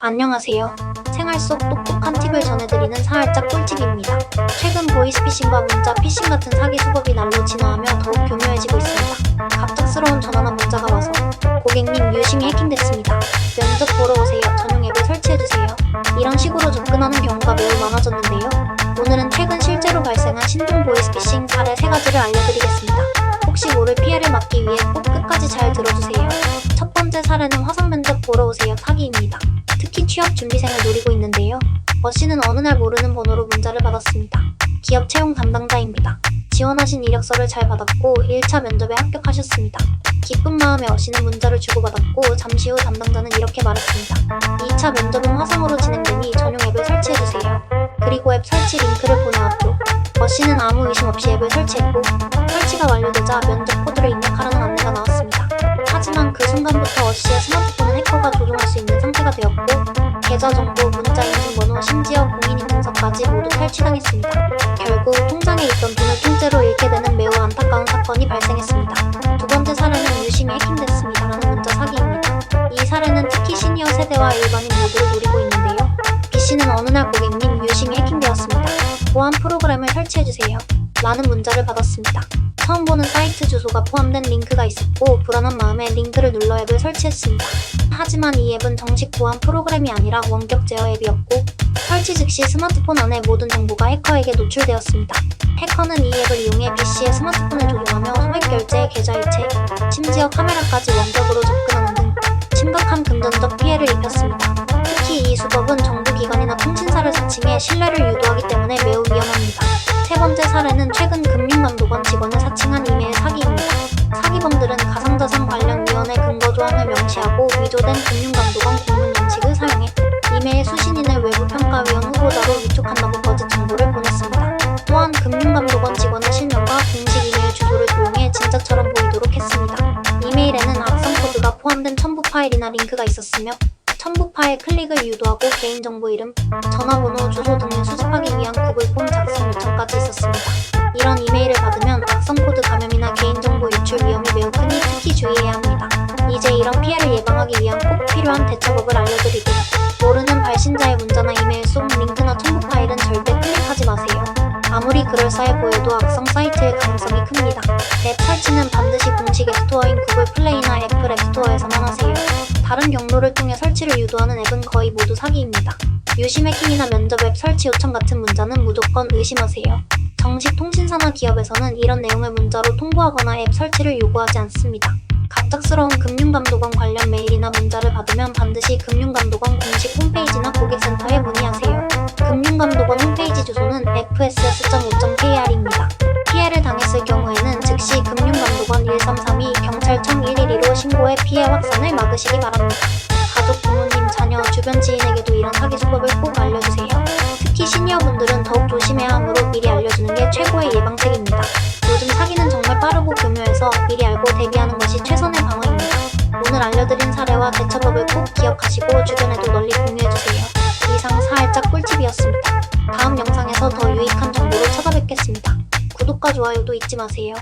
안녕하세요. 생활 속 똑똑한 팁을 전해드리는 사활짝 꿀팁입니다. 최근 보이스피싱과 문자 피싱 같은 사기 수법이 날로 진화하며 더욱 교묘해지고 있습니다. 갑작스러운 전화나 문자가 와서 고객님 유심히 해킹됐습니다. 면접 보러 오세요. 전용 앱을 설치해주세요. 이런 식으로 접근하는 경우가 매우 많아졌는데요. 오늘은 최근 실제로 발생한 신종 보이스피싱 사례 3가지를 알려드리겠습니다. 혹시 모를 피해를 막기 위해 꼭 끝까지 잘 들어주세요. 첫 번째 사례는 화상 면접 보러 오세요 사기입니다. 특히 취업 준비생을 노리고 있는데요. 씨는 어느 날 모르는 번호로 문자를 받았습니다. 기업 채용 담당자입니다. 지원하신 이력서를 잘 받았고 1차 면접에 합격하셨습니다. 기쁜 마음에 씨는 문자를 주고받았고 잠시 후 담당자는 이렇게 말했습니다. 2차 면접은 화상으로 진행되니 전용 앱을 설치해주세요. 그리고 앱 설치 링크를 보내왔죠. 씨는 아무 의심 없이 앱을 설치했고 설치가 완료되자 면접 코드를 입력하라는 안내가 나왔습니다. 하지만 그 순간부터 씨의 스마트폰은 해커가 조종할 수 있는 상태가 되었고 계좌 정보, 문자 인증번호, 심지어 공인인증서까지 모두 탈취당했습니다. 결국 통장에 있던 돈을 통째로 잃게 되는 매우 안타까운 사건이 발생했습니다. 두 번째 사례는 유심히 해킹됐습니다라는 문자 사기입니다. 이 사례는 특히 시니어 세대와 일반인 모두를 노리고 있는데요. B씨는 어느 날 고객님 유심히 해킹되었습니다. 보안 프로그램을 설치해주세요. 라는 문자를 받았습니다. 처음 보는 사이트 주소가 포함된 링크가 있었고 불안한 마음에 링크를 눌러 앱을 설치했습니다. 하지만 이 앱은 정식 보안 프로그램이 아니라 원격 제어 앱이었고 설치 즉시 스마트폰 안의 모든 정보가 해커에게 노출되었습니다. 해커는 이 앱을 이용해 B씨의 스마트폰을 조종하며 소액 결제, 계좌 이체, 심지어 카메라까지 원격으로 접근하는 등 심각한 금전적 피해를 입혔습니다. 특히 이 수법은 정부기관이나 통신사를 사칭해 신뢰를 유도하기 때문에 매우 위험합니다. 세 번째 사례는 최근 금융감독원 직원을 사칭한 이메일 사기입니다. 사기범들은 가상자산 관련 위원회 근거조항을 명시하고 위조된 금융감독원 공문 양식을 사용해 이메일 수신인을 외부평가위원 후보자로 위촉한다고 거짓 정보를 보냈습니다. 또한 금융감독원 직원의 실명과 공식 이메일 주소를 도용해 진짜처럼 보이도록 했습니다. 이메일에는 악성 코드가 포함된 첨부 파일이나 링크가 있었으며 첨부 파일 클릭을 유도하고 개인정보 이름, 전화번호, 주소 등을 수집하기 위한 구글 폼 작성 요청까지 있었습니다. 이런 이메일을 받으면 악성 코드 감염이나 개인정보 유출 위험이 매우 크니 특히 주의해야 합니다. 이제 이런 피해를 예방하기 위한 꼭 필요한 대처법을 알려드리고요. 모르는 발신자의 문자나 이메일 속 링크나 첨부 파일은 절대 클릭하지 마세요. 아무리 그럴싸해 보여도 악성 사이트일 가능성이 큽니다. 앱 설치는 반드시 공식 앱스토어인 구글 플레이나 애플 앱스토어에서만 하세요. 다른 경로를 통해 설치를 유도하는 앱은 거의 모두 사기입니다. 유심 해킹이나 면접 앱 설치 요청 같은 문자는 무조건 의심하세요. 정식 통신사나 기업에서는 이런 내용을 문자로 통보하거나 앱 설치를 요구하지 않습니다. 갑작스러운 금융감독원 관련 메일이나 문자를 받으면 반드시 금융감독원 공식 홈페이지나 고객센터에 문의하세요. 금융감독원 홈페이지 주소는 fss.5.kr입니다. 피해를 당했을 경우에는 즉시 금융감독원 1332 경찰청 112로 신고해 피해 확산을 막으시기 바랍니다. 가족, 부모님, 자녀, 주변 지인에게도 이런 사기 수법을 꼭 알려주세요. 특히 시니어분들은 더욱 조심해야 하므로 미리 알려주는 게 최고의 예방책입니다. 요즘 사기는 정말 빠르고 교묘해서 미리 알고 대비하는 것이 최선의 방어입니다. 오늘 알려드린 사례와 대처법을 꼭 기억하시고 주변에도 널리 공유해주세요. 이상 사활짝 꿀팁이었습니다. 다음 영상에서 더 유익한 정보로 찾아뵙겠습니다. 구독과 좋아요도 잊지 마세요.